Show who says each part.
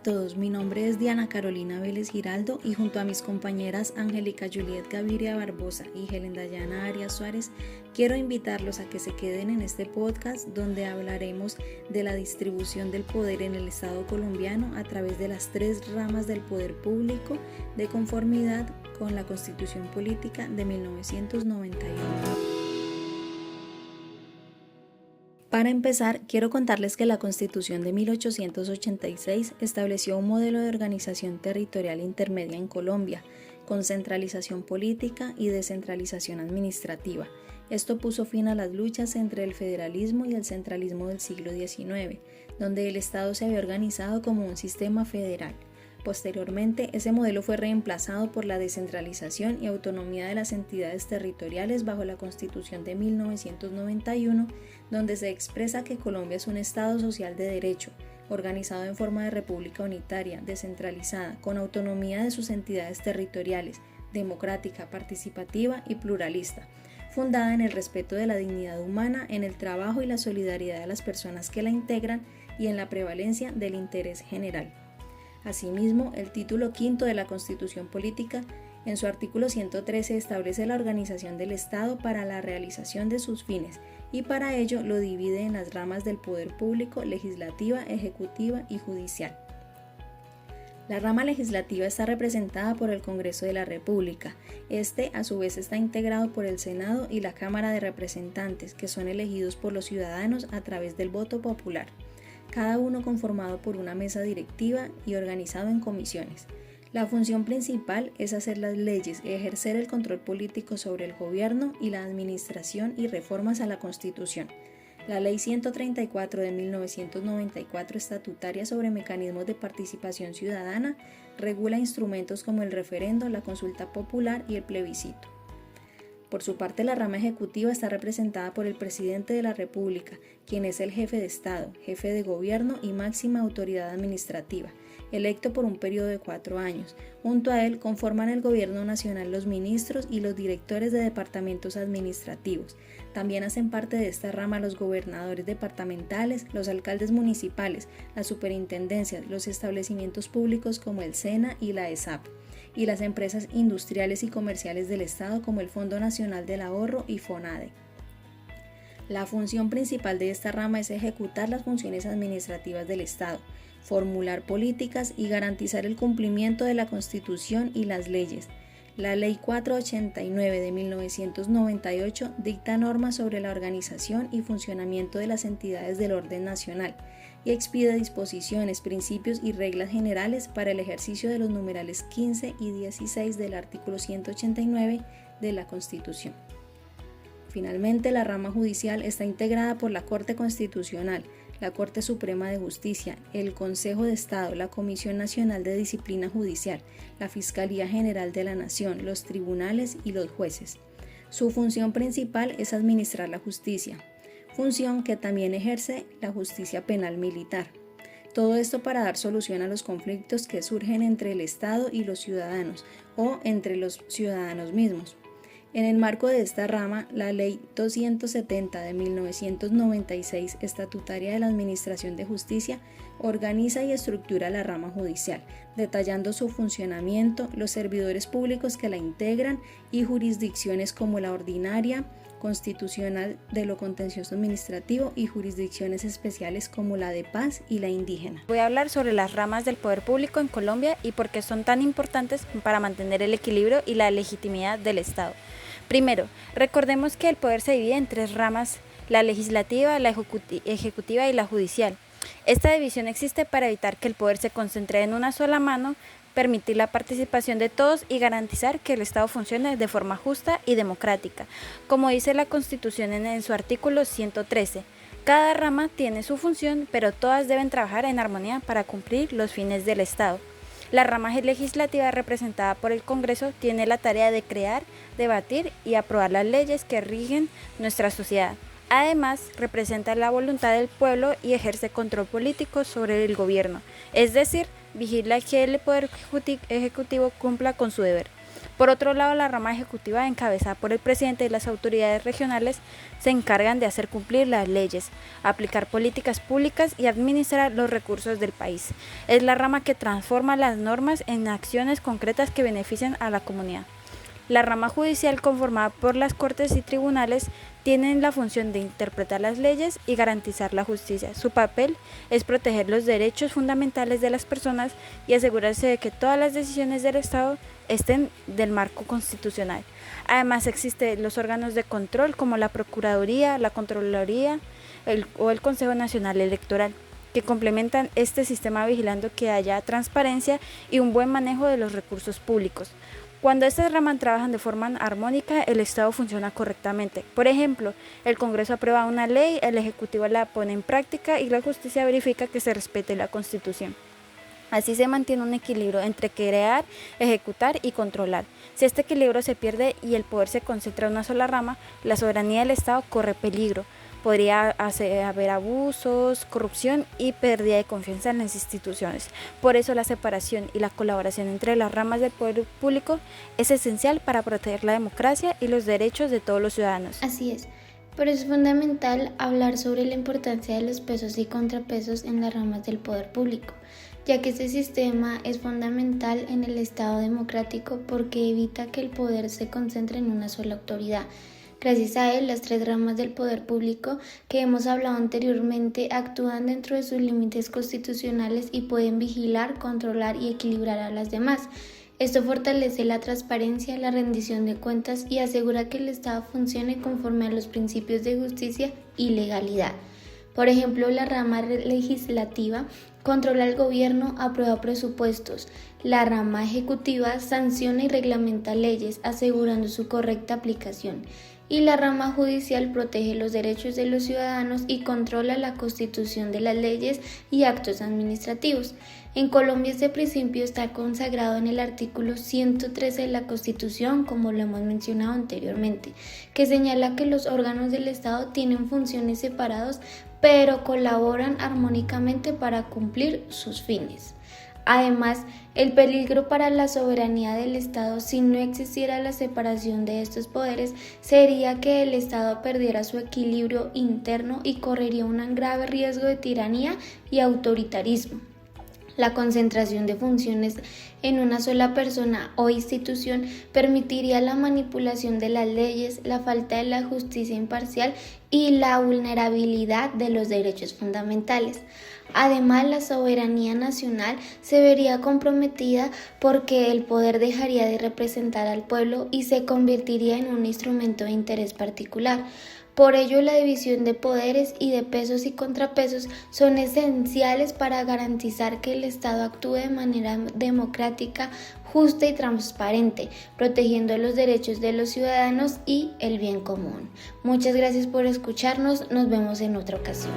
Speaker 1: todos, mi nombre es Diana Carolina Vélez Giraldo y junto a mis compañeras Angélica Juliet Gaviria Barbosa y Helen Dayana Arias Suárez, quiero invitarlos a que se queden en este podcast donde hablaremos de la distribución del poder en el Estado colombiano a través de las tres ramas del poder público de conformidad con la Constitución Política de 1991. Para empezar, quiero contarles que la Constitución de 1886 estableció un modelo de organización territorial intermedia en Colombia, con centralización política y descentralización administrativa. Esto puso fin a las luchas entre el federalismo y el centralismo del siglo XIX, donde el Estado se había organizado como un sistema federal. Posteriormente, ese modelo fue reemplazado por la descentralización y autonomía de las entidades territoriales bajo la Constitución de 1991, donde se expresa que Colombia es un Estado social de derecho, organizado en forma de república unitaria, descentralizada, con autonomía de sus entidades territoriales, democrática, participativa y pluralista, fundada en el respeto de la dignidad humana, en el trabajo y la solidaridad de las personas que la integran y en la prevalencia del interés general. Asimismo, el título quinto de la Constitución Política, en su artículo 113, establece la organización del Estado para la realización de sus fines y para ello lo divide en las ramas del poder público, legislativa, ejecutiva y judicial. La rama legislativa está representada por el Congreso de la República. Este, a su vez, está integrado por el Senado y la Cámara de Representantes, que son elegidos por los ciudadanos a través del voto popular, cada uno conformado por una mesa directiva y organizado en comisiones. La función principal es hacer las leyes, ejercer el control político sobre el gobierno y la administración y reformas a la Constitución. La Ley 134 de 1994, estatutaria sobre mecanismos de participación ciudadana, regula instrumentos como el referendo, la consulta popular y el plebiscito. Por su parte, la rama ejecutiva está representada por el presidente de la República, quien es el jefe de Estado, jefe de gobierno y máxima autoridad administrativa, electo por un periodo de 4 años. Junto a él conforman el gobierno nacional los ministros y los directores de departamentos administrativos. También hacen parte de esta rama los gobernadores departamentales, los alcaldes municipales, las superintendencias, los establecimientos públicos como el SENA y la ESAP, y las empresas industriales y comerciales del Estado como el Fondo Nacional del Ahorro y FONADE. La función principal de esta rama es ejecutar las funciones administrativas del Estado, formular políticas y garantizar el cumplimiento de la Constitución y las leyes. La Ley 489 de 1998 dicta normas sobre la organización y funcionamiento de las entidades del orden nacional y expide disposiciones, principios y reglas generales para el ejercicio de los numerales 15 y 16 del artículo 189 de la Constitución. Finalmente, la rama judicial está integrada por la Corte Constitucional, la Corte Suprema de Justicia, el Consejo de Estado, la Comisión Nacional de Disciplina Judicial, la Fiscalía General de la Nación, los tribunales y los jueces. Su función principal es administrar la justicia, función que también ejerce la justicia penal militar. Todo esto para dar solución a los conflictos que surgen entre el Estado y los ciudadanos o entre los ciudadanos mismos. En el marco de esta rama, la Ley 270 de 1996, estatutaria de la Administración de Justicia, organiza y estructura la rama judicial, detallando su funcionamiento, los servidores públicos que la integran y jurisdicciones como la ordinaria, constitucional, de lo contencioso administrativo y jurisdicciones especiales como la de paz y la indígena.
Speaker 2: Voy a hablar sobre las ramas del poder público en Colombia y por qué son tan importantes para mantener el equilibrio y la legitimidad del Estado. Primero, recordemos que el poder se divide en 3 ramas: la legislativa, la ejecutiva y la judicial. Esta división existe para evitar que el poder se concentre en una sola mano, permitir la participación de todos y garantizar que el Estado funcione de forma justa y democrática. Como dice la Constitución en su artículo 113, cada rama tiene su función, pero todas deben trabajar en armonía para cumplir los fines del Estado. La rama legislativa, representada por el Congreso, tiene la tarea de crear, debatir y aprobar las leyes que rigen nuestra sociedad. Además, representa la voluntad del pueblo y ejerce control político sobre el gobierno, es decir, vigila que el Poder Ejecutivo cumpla con su deber. Por otro lado, la rama ejecutiva, encabezada por el presidente y las autoridades regionales, se encargan de hacer cumplir las leyes, aplicar políticas públicas y administrar los recursos del país. Es la rama que transforma las normas en acciones concretas que benefician a la comunidad. La rama judicial, conformada por las cortes y tribunales, tiene la función de interpretar las leyes y garantizar la justicia. Su papel es proteger los derechos fundamentales de las personas y asegurarse de que todas las decisiones del Estado estén del marco constitucional. Además, existen los órganos de control como la Procuraduría, la Contraloría o el Consejo Nacional Electoral, que complementan este sistema vigilando que haya transparencia y un buen manejo de los recursos públicos. Cuando estas ramas trabajan de forma armónica, el Estado funciona correctamente. Por ejemplo, el Congreso aprueba una ley, el Ejecutivo la pone en práctica y la justicia verifica que se respete la Constitución. Así se mantiene un equilibrio entre crear, ejecutar y controlar. Si este equilibrio se pierde y el poder se concentra en una sola rama, la soberanía del Estado corre peligro. Podría haber abusos, corrupción y pérdida de confianza en las instituciones. Por eso la separación y la colaboración entre las ramas del poder público es esencial para proteger la democracia y los derechos de todos los ciudadanos.
Speaker 3: Así es, pero es fundamental hablar sobre la importancia de los pesos y contrapesos en las ramas del poder público, ya que este sistema es fundamental en el Estado democrático porque evita que el poder se concentre en una sola autoridad. Gracias a él, las tres ramas del poder público que hemos hablado anteriormente actúan dentro de sus límites constitucionales y pueden vigilar, controlar y equilibrar a las demás. Esto fortalece la transparencia, la rendición de cuentas y asegura que el Estado funcione conforme a los principios de justicia y legalidad. Por ejemplo, la rama legislativa controla el gobierno, aprueba presupuestos. La rama ejecutiva sanciona y reglamenta leyes, asegurando su correcta aplicación. Y la rama judicial protege los derechos de los ciudadanos y controla la constitución de las leyes y actos administrativos. En Colombia este principio está consagrado en el artículo 113 de la Constitución, como lo hemos mencionado anteriormente, que señala que los órganos del Estado tienen funciones separadas, pero colaboran armónicamente para cumplir sus fines. Además, el peligro para la soberanía del Estado si no existiera la separación de estos poderes sería que el Estado perdiera su equilibrio interno y correría un grave riesgo de tiranía y autoritarismo. La concentración de funciones en una sola persona o institución permitiría la manipulación de las leyes, la falta de la justicia imparcial y la vulnerabilidad de los derechos fundamentales. Además, la soberanía nacional se vería comprometida porque el poder dejaría de representar al pueblo y se convertiría en un instrumento de interés particular. Por ello, la división de poderes y de pesos y contrapesos son esenciales para garantizar que el Estado actúe de manera democrática, justa y transparente, protegiendo los derechos de los ciudadanos y el bien común. Muchas gracias por escucharnos, nos vemos en otra ocasión.